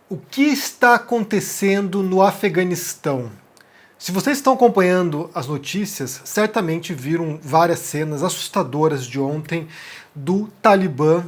O que está acontecendo no Afeganistão? Se vocês estão acompanhando as notícias, certamente viram várias cenas assustadoras de ontem do Talibã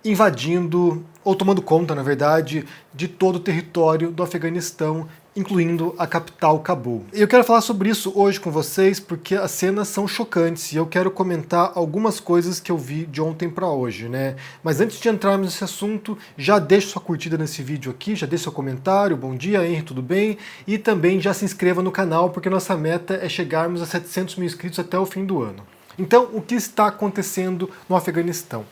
invadindo, ou tomando conta, na verdade, de todo o território do Afeganistão, incluindo a capital Cabul. Eu quero falar sobre isso hoje com vocês porque as cenas são chocantes e eu quero comentar algumas coisas que eu vi de ontem para hoje, né? Mas antes de entrarmos nesse assunto, já deixa sua curtida nesse vídeo aqui, já deixa seu comentário, bom dia, Henry, tudo bem? E também já se inscreva no canal porque nossa meta é chegarmos a 700 mil inscritos até o fim do ano. Então, o que está acontecendo no Afeganistão?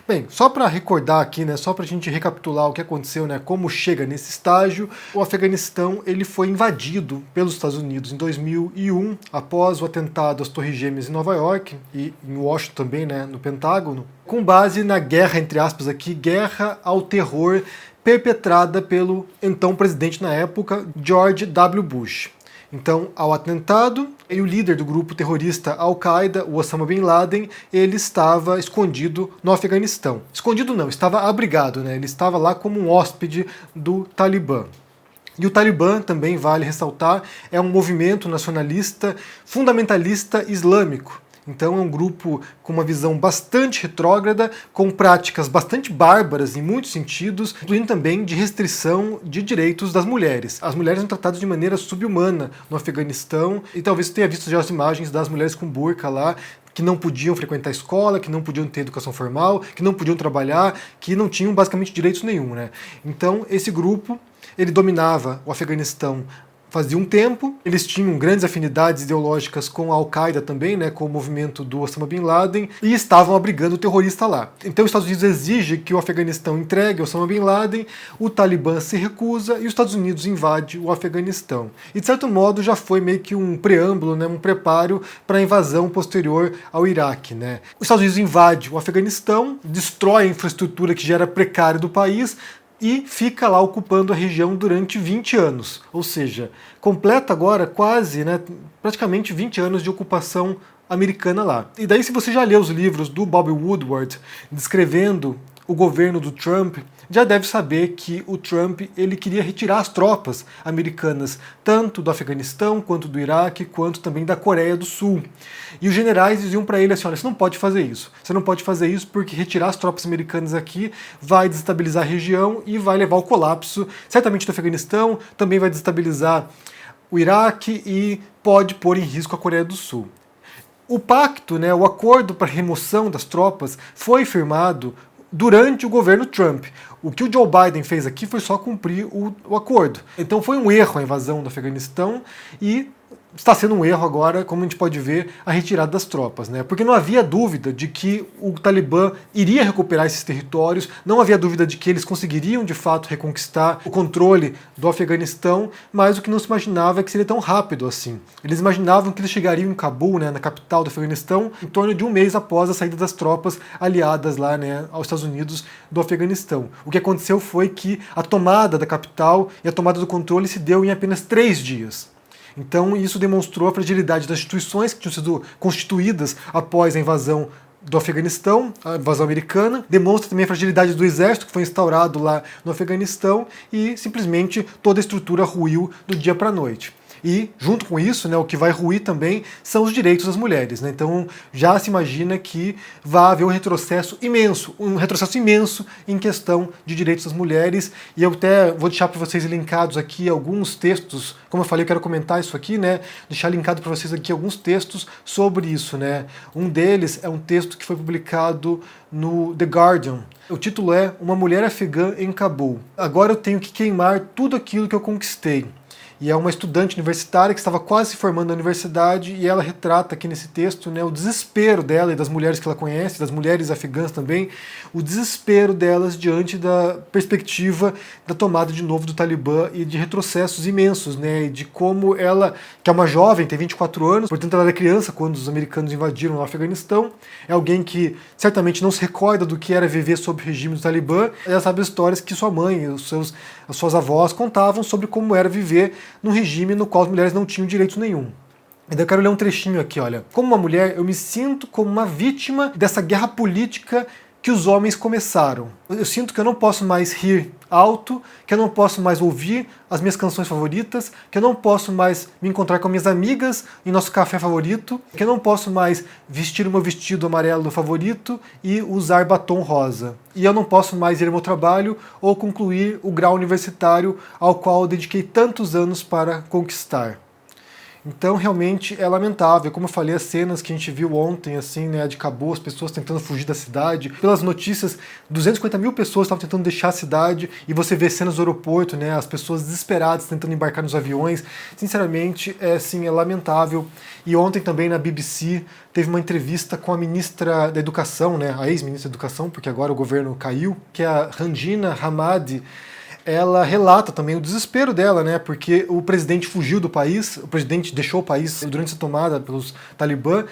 Bem, só para recordar aqui, né, só para a gente recapitular o que aconteceu, né, como chega nesse estágio, o Afeganistão ele foi invadido pelos Estados Unidos em 2001, após o atentado às Torres Gêmeas em Nova York e em Washington também, né, no Pentágono, com base na guerra, entre aspas aqui, guerra ao terror perpetrada pelo então presidente na época, George W. Bush. Então, ao atentado, e o líder do grupo terrorista Al-Qaeda, o Osama Bin Laden, ele estava escondido no Afeganistão. Escondido não, estava abrigado, né? Ele estava lá como um hóspede do Talibã. E o Talibã, também vale ressaltar, é um movimento nacionalista fundamentalista islâmico. Então é um grupo com uma visão bastante retrógrada, com práticas bastante bárbaras em muitos sentidos, incluindo também de restrição de direitos das mulheres. As mulheres são tratadas de maneira subhumana no Afeganistão, e talvez você tenha visto já as imagens das mulheres com burca lá, que não podiam frequentar a escola, que não podiam ter educação formal, que não podiam trabalhar, que não tinham basicamente direitos nenhum, né? Então esse grupo, ele dominava o Afeganistão fazia um tempo, eles tinham grandes afinidades ideológicas com a Al-Qaeda também, né, com o movimento do Osama Bin Laden, e estavam abrigando o terrorista lá. Então os Estados Unidos exigem que o Afeganistão entregue Osama Bin Laden, o Talibã se recusa e os Estados Unidos invade o Afeganistão. E de certo modo já foi meio que um preâmbulo, né, um preparo para a invasão posterior ao Iraque, né. Os Estados Unidos invadem o Afeganistão, destrói a infraestrutura que já era precária do país, e fica lá ocupando a região durante 20 anos. Ou seja, completa agora quase, né, praticamente 20 anos de ocupação americana lá. E daí, se você já leu os livros do Bob Woodward descrevendo o governo do Trump, já deve saber que o Trump ele queria retirar as tropas americanas, tanto do Afeganistão, quanto do Iraque, quanto também da Coreia do Sul. E os generais diziam para ele assim, olha, você não pode fazer isso. Você não pode fazer isso porque retirar as tropas americanas aqui vai desestabilizar a região e vai levar ao colapso, certamente do Afeganistão, também vai desestabilizar o Iraque e pode pôr em risco a Coreia do Sul. O pacto, né, o acordo para remoção das tropas foi firmado durante o governo Trump. O que o Joe Biden fez aqui foi só cumprir o acordo. Então foi um erro a invasão do Afeganistão e está sendo um erro agora, como a gente pode ver, a retirada das tropas, né? Porque não havia dúvida de que o Talibã iria recuperar esses territórios, não havia dúvida de que eles conseguiriam de fato reconquistar o controle do Afeganistão, mas o que não se imaginava é que seria tão rápido assim. Eles imaginavam que eles chegariam em Cabul, né, na capital do Afeganistão, em torno de um mês após a saída das tropas aliadas lá, né, aos Estados Unidos do Afeganistão. O que aconteceu foi que a tomada da capital e a tomada do controle se deu em apenas 3 dias. Então isso demonstrou a fragilidade das instituições que tinham sido constituídas após a invasão do Afeganistão, a invasão americana, demonstra também a fragilidade do exército que foi instaurado lá no Afeganistão e simplesmente toda a estrutura ruiu do dia para a noite. E, junto com isso, né, o que vai ruir também são os direitos das mulheres, né? Então, já se imagina que vai haver um retrocesso imenso em questão de direitos das mulheres. E eu até vou deixar para vocês linkados aqui alguns textos, como eu falei, eu quero comentar isso aqui, né? Deixar linkado para vocês aqui alguns textos sobre isso, né? Um deles é um texto que foi publicado no The Guardian. O título é Uma Mulher Afegã em Cabul. Agora eu tenho que queimar tudo aquilo que eu conquistei. E é uma estudante universitária que estava quase se formando na universidade e ela retrata aqui nesse texto, né, o desespero dela e das mulheres que ela conhece, das mulheres afegãs também, o desespero delas diante da perspectiva da tomada de novo do Talibã e de retrocessos imensos, né, e de como ela, que é uma jovem, tem 24 anos, portanto ela era criança quando os americanos invadiram o Afeganistão, é alguém que certamente não se recorda do que era viver sob o regime do Talibã, ela sabe as histórias que sua mãe e as suas avós contavam sobre como era viver num regime no qual as mulheres não tinham direito nenhum. Então eu quero ler um trechinho aqui, olha. Como uma mulher, eu me sinto como uma vítima dessa guerra política que os homens começaram. Eu sinto que eu não posso mais rir alto, que eu não posso mais ouvir as minhas canções favoritas, que eu não posso mais me encontrar com minhas amigas em nosso café favorito, que eu não posso mais vestir o meu vestido amarelo favorito e usar batom rosa. E eu não posso mais ir ao meu trabalho ou concluir o grau universitário ao qual eu dediquei tantos anos para conquistar. Então, realmente é lamentável. Como eu falei, as cenas que a gente viu ontem, assim, né, de Cabo, as pessoas tentando fugir da cidade. Pelas notícias, 250 mil pessoas estavam tentando deixar a cidade e você vê cenas do aeroporto, né, as pessoas desesperadas tentando embarcar nos aviões. Sinceramente, é lamentável. E ontem também na BBC teve uma entrevista com a ministra da Educação, né, a ex-ministra da Educação, porque agora o governo caiu, que é a Randina Hamadi. Ela relata também o desespero dela, né? Porque o presidente fugiu do país, o presidente deixou o país durante essa tomada pelos Talibã,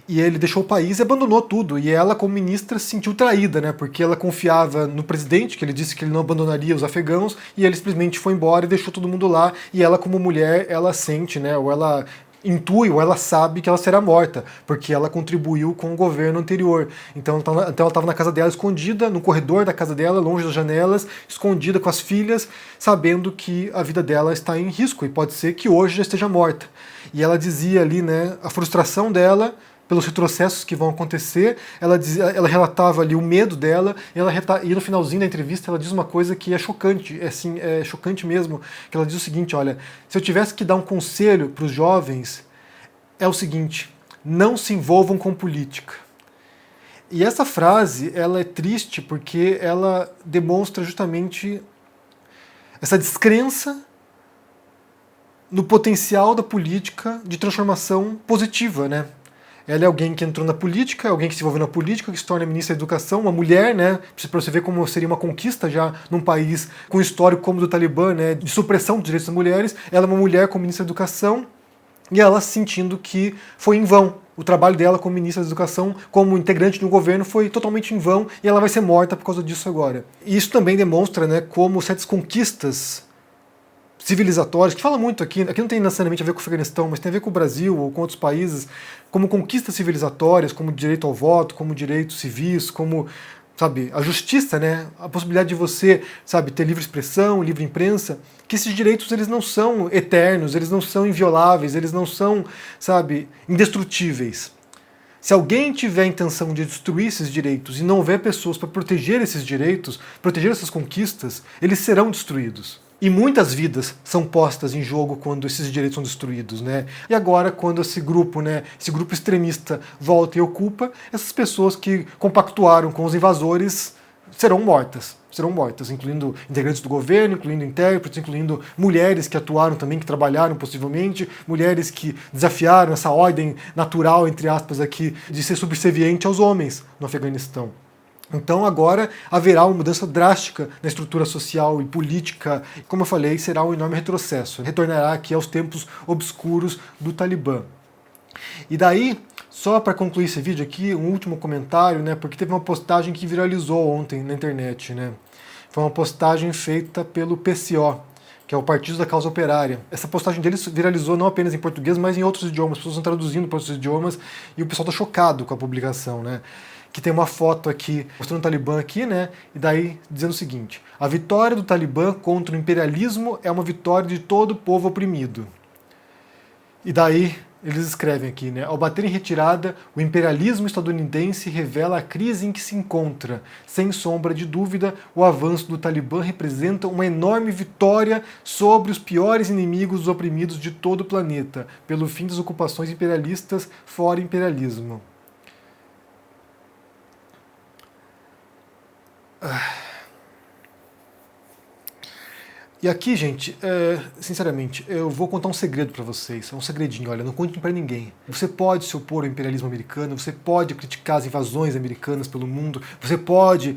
e ele deixou o país e abandonou tudo. E ela, como ministra, se sentiu traída, né? Porque ela confiava no presidente, que ele disse que ele não abandonaria os afegãos, e ele simplesmente foi embora e deixou todo mundo lá. E ela, como mulher, ela sente, né? Ou ela intui ou ela sabe que ela será morta, porque ela contribuiu com o governo anterior. Então ela estava na casa dela escondida, no corredor da casa dela, longe das janelas, escondida com as filhas, sabendo que a vida dela está em risco e pode ser que hoje já esteja morta. E ela dizia ali, né, a frustração dela pelos retrocessos que vão acontecer, ela relatava ali o medo dela, e no finalzinho da entrevista ela diz uma coisa que é chocante, é chocante mesmo, que ela diz o seguinte, olha, se eu tivesse que dar um conselho para os jovens, é o seguinte, não se envolvam com política. E essa frase, ela é triste porque ela demonstra justamente essa descrença no potencial da política de transformação positiva, né? Ela é alguém que entrou na política, é alguém que se envolveu na política, que se torna ministra da Educação, uma mulher, né? Para você ver como seria uma conquista já num país com histórico como o do Talibã, né? De supressão dos direitos das mulheres. Ela é uma mulher como ministra da Educação e ela sentindo que foi em vão. O trabalho dela como ministra da Educação, como integrante do governo, foi totalmente em vão e ela vai ser morta por causa disso agora. E isso também demonstra, né, como certas conquistas civilizatórias, que fala muito aqui não tem necessariamente a ver com o Afeganistão, mas tem a ver com o Brasil ou com outros países, como conquistas civilizatórias, como direito ao voto, como direitos civis, como, sabe, a justiça, né, a possibilidade de você, sabe, ter livre expressão, livre imprensa, que esses direitos eles não são eternos, eles não são invioláveis, eles não são, sabe, indestrutíveis. Se alguém tiver a intenção de destruir esses direitos e não houver pessoas para proteger esses direitos, proteger essas conquistas, eles serão destruídos. E muitas vidas são postas em jogo quando esses direitos são destruídos, né? E agora, quando esse grupo extremista volta e ocupa, essas pessoas que compactuaram com os invasores serão mortas, incluindo integrantes do governo, incluindo intérpretes, incluindo mulheres que atuaram também, que trabalharam possivelmente, mulheres que desafiaram essa ordem natural, entre aspas, aqui, de ser subserviente aos homens no Afeganistão. Então agora haverá uma mudança drástica na estrutura social e política. Como eu falei, será um enorme retrocesso. Retornará aqui aos tempos obscuros do Talibã. E daí, só para concluir esse vídeo aqui, um último comentário, né? Porque teve uma postagem que viralizou ontem na internet, né? Foi uma postagem feita pelo PCO, que é o Partido da Causa Operária. Essa postagem deles viralizou não apenas em português, mas em outros idiomas. As pessoas estão traduzindo para outros idiomas e o pessoal está chocado com a publicação, né? Que tem uma foto aqui, mostrando o Talibã aqui, né? E daí dizendo o seguinte: a vitória do Talibã contra o imperialismo é uma vitória de todo o povo oprimido. E daí eles escrevem aqui, né? Ao bater em retirada, o imperialismo estadunidense revela a crise em que se encontra. Sem sombra de dúvida, o avanço do Talibã representa uma enorme vitória sobre os piores inimigos dos oprimidos de todo o planeta, pelo fim das ocupações imperialistas fora imperialismo. E aqui, gente, sinceramente, eu vou contar um segredo pra vocês, é um segredinho, olha, não conte pra ninguém. Você pode se opor ao imperialismo americano, você pode criticar as invasões americanas pelo mundo, você pode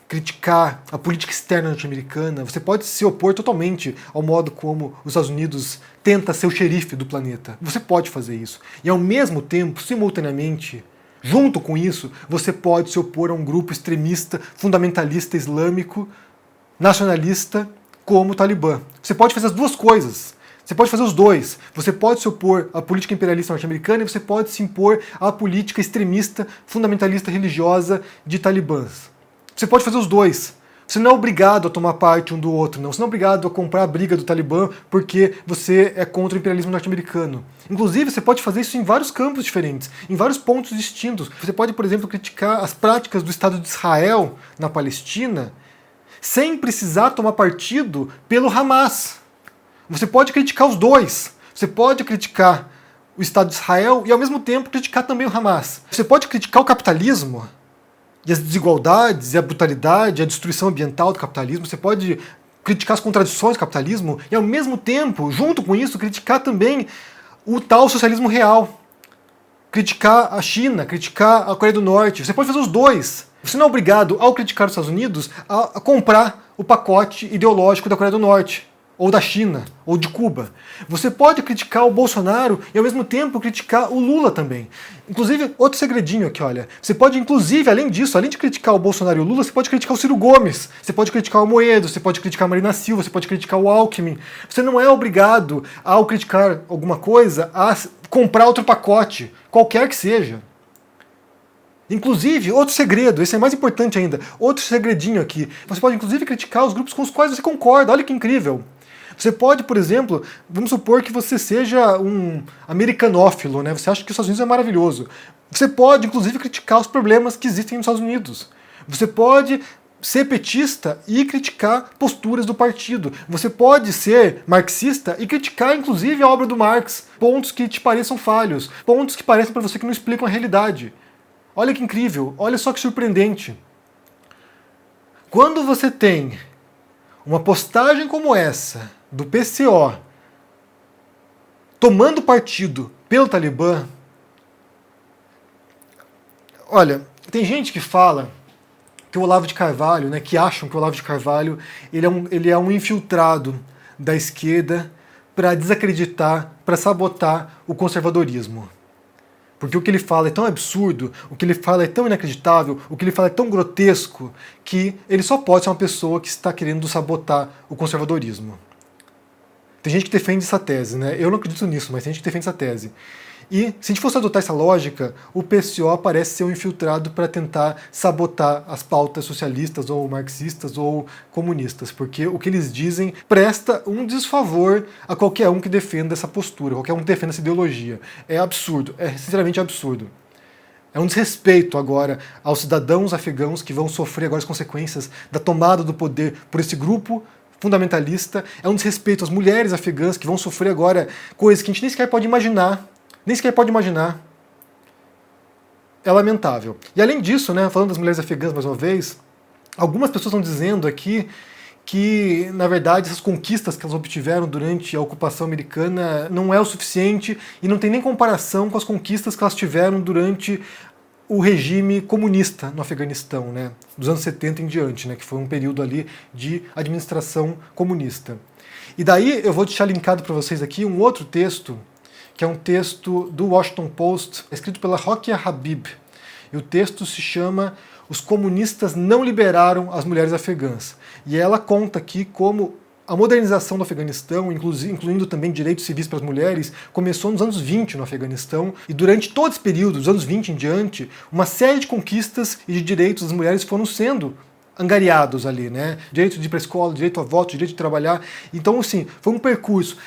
criticar a política externa norte-americana, você pode se opor totalmente ao modo como os Estados Unidos tenta ser o xerife do planeta. Você pode fazer isso. E ao mesmo tempo, simultaneamente, junto com isso, você pode se opor a um grupo extremista, fundamentalista islâmico, nacionalista, como o Talibã. Você pode fazer as duas coisas. Você pode fazer os dois. Você pode se opor à política imperialista norte-americana e você pode se impor à política extremista, fundamentalista religiosa de talibãs. Você pode fazer os dois. Você não é obrigado a tomar parte um do outro, não. Você não é obrigado a comprar a briga do Talibã porque você é contra o imperialismo norte-americano. Inclusive, você pode fazer isso em vários campos diferentes, em vários pontos distintos. Você pode, por exemplo, criticar as práticas do Estado de Israel na Palestina sem precisar tomar partido pelo Hamas. Você pode criticar os dois. Você pode criticar o Estado de Israel e, ao mesmo tempo, criticar também o Hamas. Você pode criticar o capitalismo e as desigualdades, e a brutalidade, a destruição ambiental do capitalismo. Você pode criticar as contradições do capitalismo e, ao mesmo tempo, junto com isso, criticar também o tal socialismo real. Criticar a China, criticar a Coreia do Norte. Você pode fazer os dois. Você não é obrigado, ao criticar os Estados Unidos, a comprar o pacote ideológico da Coreia do Norte, ou da China, ou de Cuba. Você pode criticar o Bolsonaro e, ao mesmo tempo, criticar o Lula também. Inclusive, outro segredinho aqui, olha. Você pode, inclusive, além disso, além de criticar o Bolsonaro e o Lula, você pode criticar o Ciro Gomes, você pode criticar o Moedo, você pode criticar a Marina Silva, você pode criticar o Alckmin. Você não é obrigado, ao criticar alguma coisa, a comprar outro pacote, qualquer que seja. Inclusive, outro segredo, esse é mais importante ainda, outro segredinho aqui. Você pode, inclusive, criticar os grupos com os quais você concorda. Olha que incrível. Você pode, por exemplo, vamos supor que você seja um americanófilo, né? Você acha que os Estados Unidos é maravilhoso. Você pode, inclusive, criticar os problemas que existem nos Estados Unidos. Você pode ser petista e criticar posturas do partido. Você pode ser marxista e criticar, inclusive, a obra do Marx. Pontos que te pareçam falhos, pontos que parecem para você que não explicam a realidade. Olha que incrível, olha só que surpreendente. Quando você tem uma postagem como essa, do PCO, tomando partido pelo Talibã, olha, tem gente que fala que o Olavo de Carvalho, né, que acham que o Olavo de Carvalho ele é um infiltrado da esquerda para desacreditar, para sabotar o conservadorismo. Porque o que ele fala é tão absurdo, o que ele fala é tão inacreditável, o que ele fala é tão grotesco, que ele só pode ser uma pessoa que está querendo sabotar o conservadorismo. Tem gente que defende essa tese, né? Eu não acredito nisso, mas tem gente que defende essa tese. E, se a gente fosse adotar essa lógica, o PCO parece ser um infiltrado para tentar sabotar as pautas socialistas, ou marxistas, ou comunistas, porque o que eles dizem presta um desfavor a qualquer um que defenda essa postura, qualquer um que defenda essa ideologia. É absurdo, é sinceramente absurdo. É um desrespeito agora aos cidadãos afegãos que vão sofrer agora as consequências da tomada do poder por esse grupo fundamentalista. É um desrespeito às mulheres afegãs que vão sofrer agora coisas que a gente nem sequer pode imaginar. Nem sequer pode imaginar. É lamentável. E além disso, né, falando das mulheres afegãs mais uma vez, algumas pessoas estão dizendo aqui que, na verdade, essas conquistas que elas obtiveram durante a ocupação americana não é o suficiente e não tem nem comparação com as conquistas que elas tiveram durante o regime comunista no Afeganistão, né, dos anos 70 em diante, né, que foi um período ali de administração comunista. E daí eu vou deixar linkado para vocês aqui um outro texto, que é um texto do Washington Post, escrito pela Rokia Habib. E o texto se chama Os Comunistas Não Liberaram as Mulheres Afegãs. E ela conta aqui como a modernização do Afeganistão, incluindo também direitos civis para as mulheres, começou nos anos 20 no Afeganistão, e durante todo esse período, dos anos 20 em diante, uma série de conquistas e de direitos das mulheres foram sendo angariados ali, né? Direito de ir para a escola, direito a voto, direito de trabalhar. Então, assim, foi um percurso.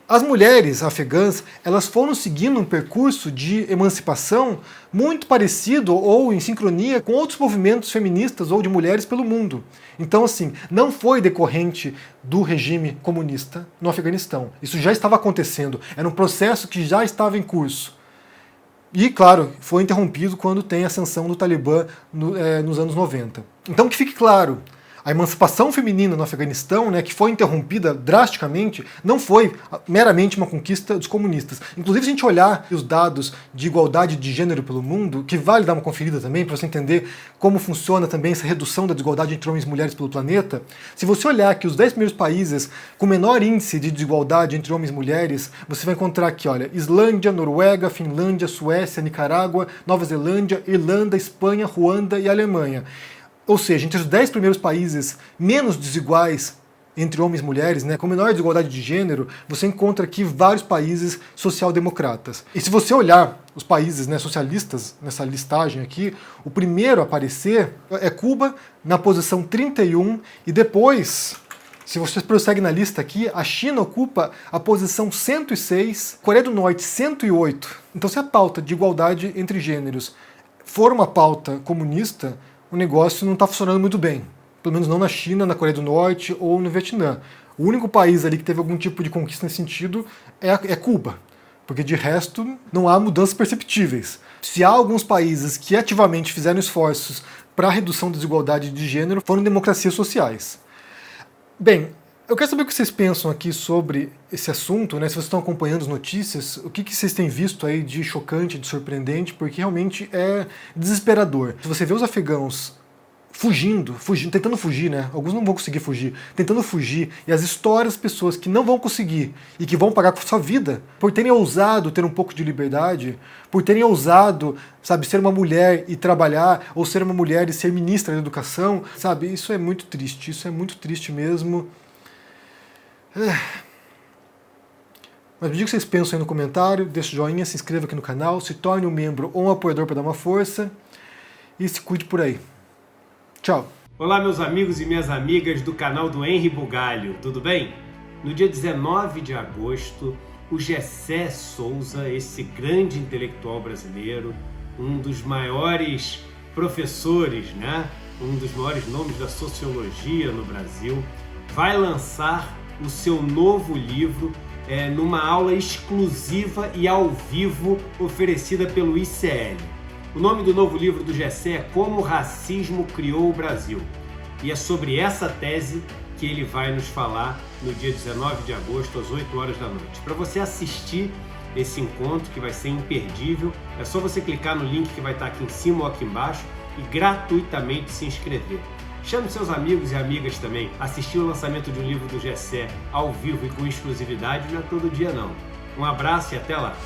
As mulheres afegãs, elas foram seguindo um percurso de emancipação muito parecido ou em sincronia com outros movimentos feministas ou de mulheres pelo mundo. Então, assim, não foi decorrente do regime comunista no Afeganistão. Isso já estava acontecendo, era um processo que já estava em curso. E, claro, foi interrompido quando tem a ascensão do Talibã nos anos 90. Então, que fique claro, a emancipação feminina no Afeganistão, né, que foi interrompida drasticamente, não foi meramente uma conquista dos comunistas. Inclusive, se a gente olhar os dados de igualdade de gênero pelo mundo, que vale dar uma conferida também, para você entender como funciona também essa redução da desigualdade entre homens e mulheres pelo planeta, se você olhar que os 10 primeiros países com menor índice de desigualdade entre homens e mulheres, você vai encontrar aqui, olha, Islândia, Noruega, Finlândia, Suécia, Nicarágua, Nova Zelândia, Irlanda, Espanha, Ruanda e Alemanha. Ou seja, entre os 10 primeiros países menos desiguais entre homens e mulheres, né, com menor desigualdade de gênero, você encontra aqui vários países social-democratas. E se você olhar os países, né, socialistas nessa listagem aqui, o primeiro a aparecer é Cuba, na posição 31, e depois, se você prossegue na lista aqui, a China ocupa a posição 106, Coreia do Norte 108. Então, se a pauta de igualdade entre gêneros for uma pauta comunista, o negócio não está funcionando muito bem. Pelo menos não na China, na Coreia do Norte ou no Vietnã. O único país ali que teve algum tipo de conquista nesse sentido é Cuba, porque de resto não há mudanças perceptíveis. Se há alguns países que ativamente fizeram esforços para a redução da desigualdade de gênero, foram democracias sociais. Bem, eu quero saber o que vocês pensam aqui sobre esse assunto, né? Se vocês estão acompanhando as notícias, o que vocês têm visto aí de chocante, de surpreendente, porque realmente é desesperador. Se você vê os afegãos fugindo, tentando fugir, né? Alguns não vão conseguir fugir, tentando fugir, e as histórias das pessoas que não vão conseguir e que vão pagar com sua vida por terem ousado ter um pouco de liberdade, por terem ousado, sabe, ser uma mulher e trabalhar, ou ser uma mulher e ser ministra da educação, sabe? Isso é muito triste mesmo. Mas me diga o que vocês pensam aí no comentário, deixa o joinha, se inscreva aqui no canal, se torne um membro ou um apoiador para dar uma força, e se cuide por aí. Tchau! Olá, meus amigos e minhas amigas do canal do Henri Bugalho, tudo bem? No dia 19 de agosto, o Gessé Souza, esse grande intelectual brasileiro, um dos maiores professores, né? Um dos maiores nomes da sociologia no Brasil, vai lançar o seu novo livro numa aula exclusiva e ao vivo oferecida pelo ICL. O nome do novo livro do Gessé é Como o Racismo Criou o Brasil. E é sobre essa tese que ele vai nos falar no dia 19 de agosto, às 8 horas da noite. Para você assistir esse encontro, que vai ser imperdível, é só você clicar no link que vai estar aqui em cima ou aqui embaixo e gratuitamente se inscrever. Chame seus amigos e amigas também. Assistir o lançamento de um livro do Gessé ao vivo e com exclusividade não é todo dia não. Um abraço e até lá!